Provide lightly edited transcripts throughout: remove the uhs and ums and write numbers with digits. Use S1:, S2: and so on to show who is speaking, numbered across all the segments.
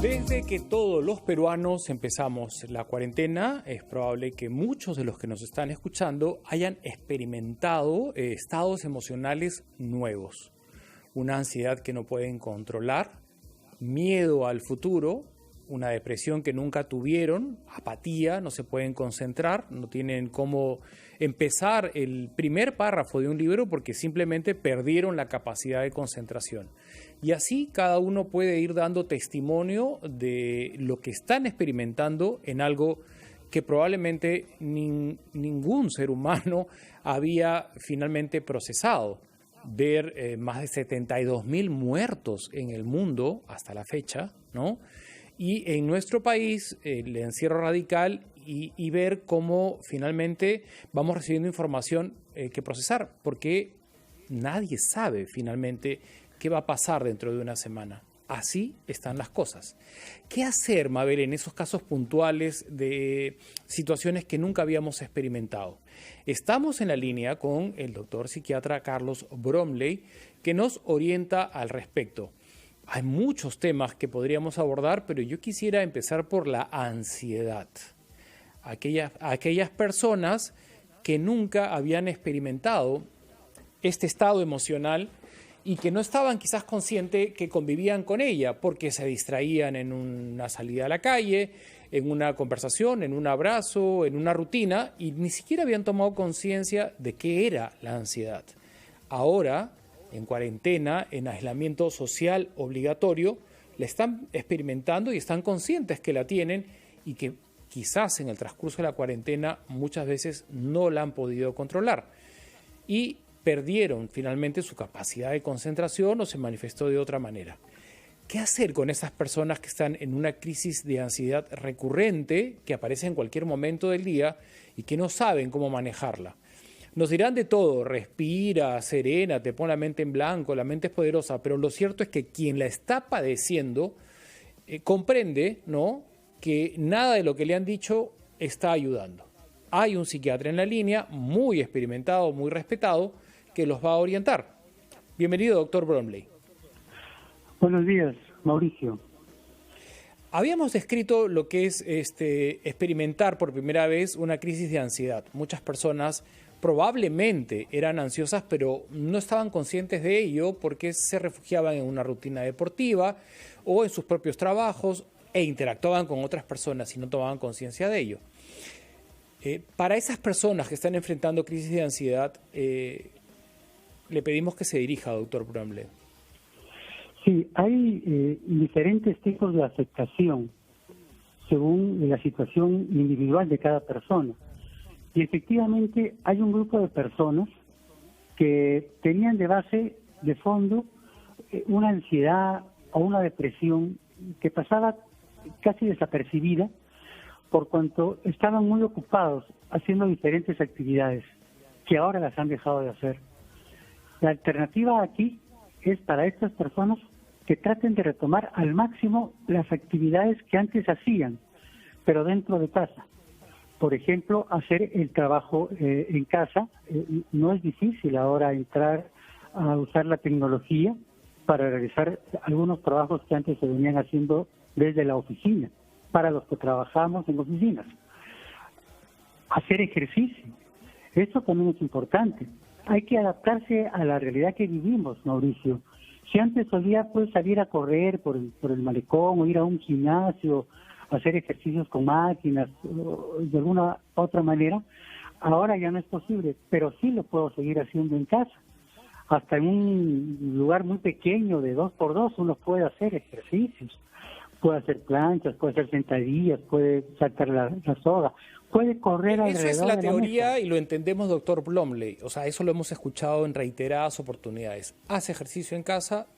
S1: Desde que todos los peruanos empezamos la cuarentena, es probable que muchos de los que nos están escuchando hayan experimentado estados emocionales nuevos. Una ansiedad que no pueden controlar, miedo al futuro, una depresión que nunca tuvieron, apatía, no se pueden concentrar, no tienen cómo empezar el primer párrafo de un libro porque simplemente perdieron la capacidad de concentración. Y así cada uno puede ir dando testimonio de lo que están experimentando en algo que probablemente ningún ser humano había finalmente procesado. Ver más de 72.000 muertos en el mundo hasta la fecha, ¿no? Y en nuestro país, el encierro radical y ver cómo finalmente vamos recibiendo información que procesar, porque nadie sabe finalmente qué va a pasar dentro de una semana. Así están las cosas. ¿Qué hacer, Mabel, en esos casos puntuales de situaciones que nunca habíamos experimentado? Estamos en la línea con el doctor psiquiatra Carlos Bromley, que nos orienta al respecto. Hay muchos temas que podríamos abordar, pero yo quisiera empezar por la ansiedad. Aquellas personas que nunca habían experimentado este estado emocional y que no estaban quizás conscientes que convivían con ella porque se distraían en una salida a la calle, en una conversación, en un abrazo, en una rutina y ni siquiera habían tomado conciencia de qué era la ansiedad. Ahora, en cuarentena, en aislamiento social obligatorio, la están experimentando y están conscientes que la tienen y que quizás en el transcurso de la cuarentena muchas veces no la han podido controlar y perdieron finalmente su capacidad de concentración o se manifestó de otra manera. ¿Qué hacer con esas personas que están en una crisis de ansiedad recurrente que aparece en cualquier momento del día y que no saben cómo manejarla? Nos dirán de todo, respira, serena, te pon la mente en blanco, la mente es poderosa, pero lo cierto es que quien la está padeciendo comprende, ¿no?, que nada de lo que le han dicho está ayudando. Hay un psiquiatra en la línea, muy experimentado, muy respetado, que los va a orientar. Bienvenido, doctor Bromley.
S2: Buenos días, Mauricio.
S1: Habíamos descrito lo que es experimentar por primera vez una crisis de ansiedad. Muchas personas probablemente eran ansiosas, pero no estaban conscientes de ello porque se refugiaban en una rutina deportiva o en sus propios trabajos e interactuaban con otras personas y no tomaban conciencia de ello. Para esas personas que están enfrentando crisis de ansiedad, le pedimos que se dirija, doctor Bromley.
S2: Sí, hay diferentes tipos de afectación según la situación individual de cada persona. Y efectivamente hay un grupo de personas que tenían de base, de fondo, una ansiedad o una depresión que pasaba casi desapercibida por cuanto estaban muy ocupados haciendo diferentes actividades que ahora las han dejado de hacer. La alternativa aquí es para estas personas que traten de retomar al máximo las actividades que antes hacían, pero dentro de casa. Por ejemplo, hacer el trabajo en casa. No es difícil ahora entrar a usar la tecnología para realizar algunos trabajos que antes se venían haciendo desde la oficina, para los que trabajamos en oficinas. Hacer ejercicio. Esto también es importante. Hay que adaptarse a la realidad que vivimos, Mauricio. Si antes solía salir a correr por el malecón o ir a un gimnasio, hacer ejercicios con máquinas, de alguna otra manera, ahora ya no es posible, pero sí lo puedo seguir haciendo en casa. Hasta en un lugar muy pequeño de 2x2 uno puede hacer ejercicios, puede hacer planchas, puede hacer sentadillas, puede saltar la soga, puede correr alrededor.
S1: Eso es la teoría
S2: mesa.
S1: Y lo entendemos, doctor Bromley. O sea, eso lo hemos escuchado en reiteradas oportunidades. Haz ejercicio en casa,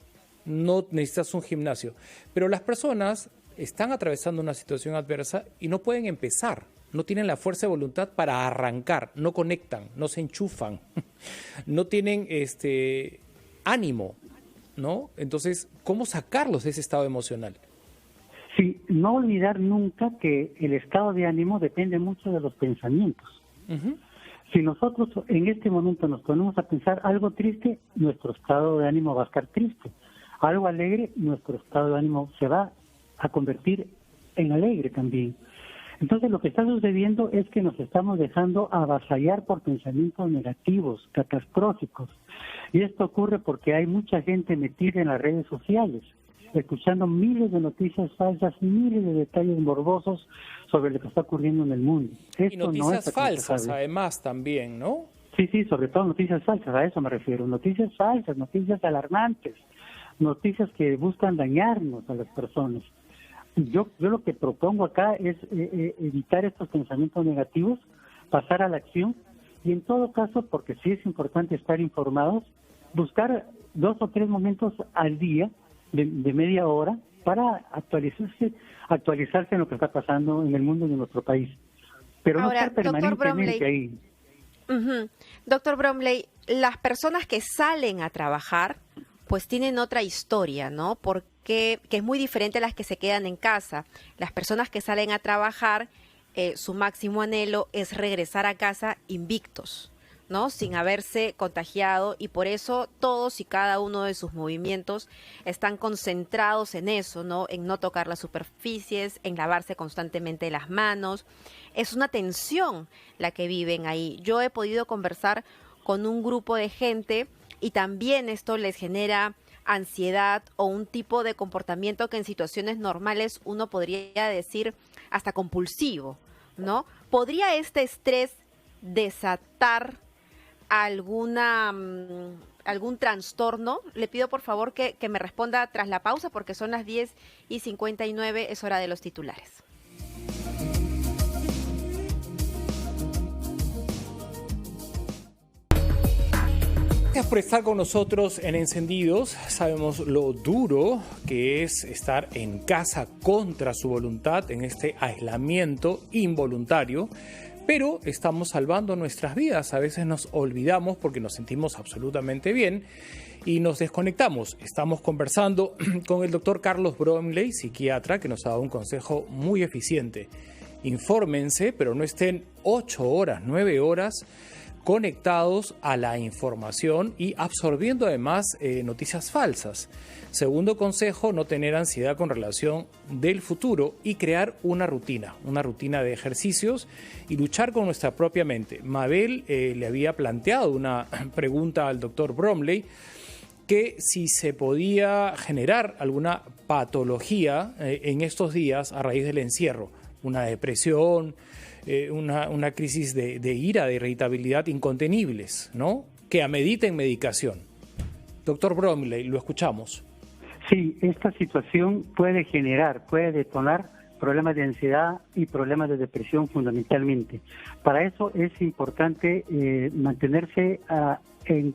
S1: no necesitas un gimnasio. Pero las personas están atravesando una situación adversa y no pueden empezar, no tienen la fuerza de voluntad para arrancar, no conectan, no se enchufan, no tienen ánimo, ¿no? Entonces, ¿cómo sacarlos de ese estado emocional?
S2: Sí, no olvidar nunca que el estado de ánimo depende mucho de los pensamientos. Uh-huh. Si nosotros en este momento nos ponemos a pensar algo triste, nuestro estado de ánimo va a estar triste. Algo alegre, nuestro estado de ánimo se va a convertir en alegre también. Entonces lo que está sucediendo es que nos estamos dejando avasallar por pensamientos negativos, catastróficos. Y esto ocurre porque hay mucha gente metida en las redes sociales, escuchando miles de noticias falsas, miles de detalles morbosos sobre lo que está ocurriendo en el mundo.
S1: Esto y noticias no falsas además también, ¿no?
S2: Sí, sobre todo noticias falsas, a eso me refiero. Noticias falsas, noticias alarmantes, noticias que buscan dañarnos a las personas. Yo lo que propongo acá es evitar estos pensamientos negativos, pasar a la acción y en todo caso, porque sí es importante estar informados, buscar 2 o 3 momentos al día de media hora para actualizarse en lo que está pasando en el mundo y en nuestro país. Pero ahora, no estar permanentemente ahí.
S3: Doctor Bromley, las personas que salen a trabajar pues tienen otra historia, ¿no? Porque que es muy diferente a las que se quedan en casa. Las personas que salen a trabajar, su máximo anhelo es regresar a casa invictos, ¿no? Sin haberse contagiado, y por eso todos y cada uno de sus movimientos están concentrados en eso, ¿no? En no tocar las superficies, en lavarse constantemente las manos. Es una tensión la que viven ahí. Yo he podido conversar con un grupo de gente y también esto les genera ansiedad o un tipo de comportamiento que en situaciones normales uno podría decir hasta compulsivo, ¿no? ¿Podría este estrés desatar algún trastorno? Le pido por favor que me responda tras la pausa porque son las 10:59, es hora de los titulares.
S1: Gracias por estar con nosotros en Encendidos. Sabemos lo duro que es estar en casa contra su voluntad en este aislamiento involuntario, pero estamos salvando nuestras vidas. A veces nos olvidamos porque nos sentimos absolutamente bien y nos desconectamos. Estamos conversando con el doctor Carlos Bromley, psiquiatra, que nos ha dado un consejo muy eficiente. Infórmense, pero no estén 8 horas, 9 horas conectados a la información y absorbiendo además noticias falsas. Segundo consejo, no tener ansiedad con relación del futuro y crear una rutina de ejercicios y luchar con nuestra propia mente. Mabel le había planteado una pregunta al doctor Bromley, que si se podía generar alguna patología en estos días a raíz del encierro, una depresión, una crisis de ira, de irritabilidad incontenibles, ¿no? Que ameriten medicación. Doctor Bromley, lo escuchamos.
S2: Sí, esta situación puede detonar problemas de ansiedad y problemas de depresión fundamentalmente. Para eso es importante mantenerse en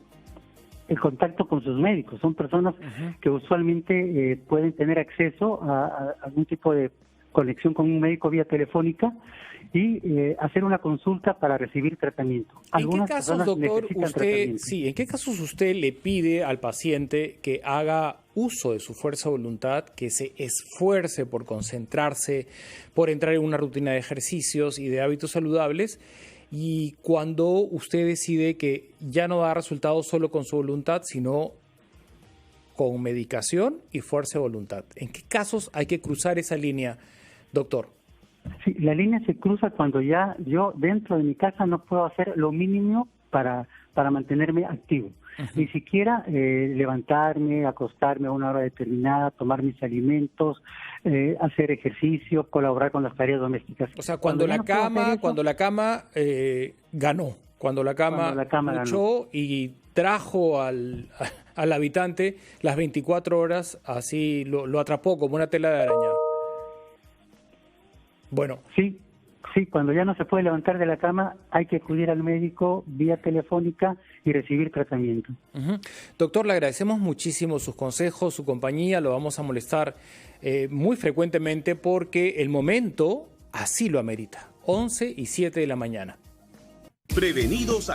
S2: contacto con sus médicos. Son personas que usualmente pueden tener acceso a algún tipo de conexión con un médico vía telefónica y hacer una consulta para recibir tratamiento.
S1: ¿En qué casos, doctor, en qué casos usted le pide al paciente que haga uso de su fuerza de voluntad, que se esfuerce por concentrarse, por entrar en una rutina de ejercicios y de hábitos saludables, y cuando usted decide que ya no da resultados solo con su voluntad, sino con medicación y fuerza de voluntad? ¿En qué casos hay que cruzar esa línea, doctor?
S2: Sí, la línea se cruza cuando ya yo dentro de mi casa no puedo hacer lo mínimo para mantenerme activo. Ni siquiera levantarme, acostarme a una hora determinada, tomar mis alimentos, hacer ejercicio, colaborar con las tareas domésticas.
S1: O sea, cuando la cama ganó, cuando la cama luchó ganó y trajo al habitante las 24 horas, así lo atrapó como una tela de araña. Bueno.
S2: Sí, cuando ya no se puede levantar de la cama, hay que acudir al médico vía telefónica y recibir tratamiento.
S1: Doctor, le agradecemos muchísimo sus consejos, su compañía. Lo vamos a molestar muy frecuentemente porque el momento así lo amerita. 11:07 de la mañana.
S4: Prevenidos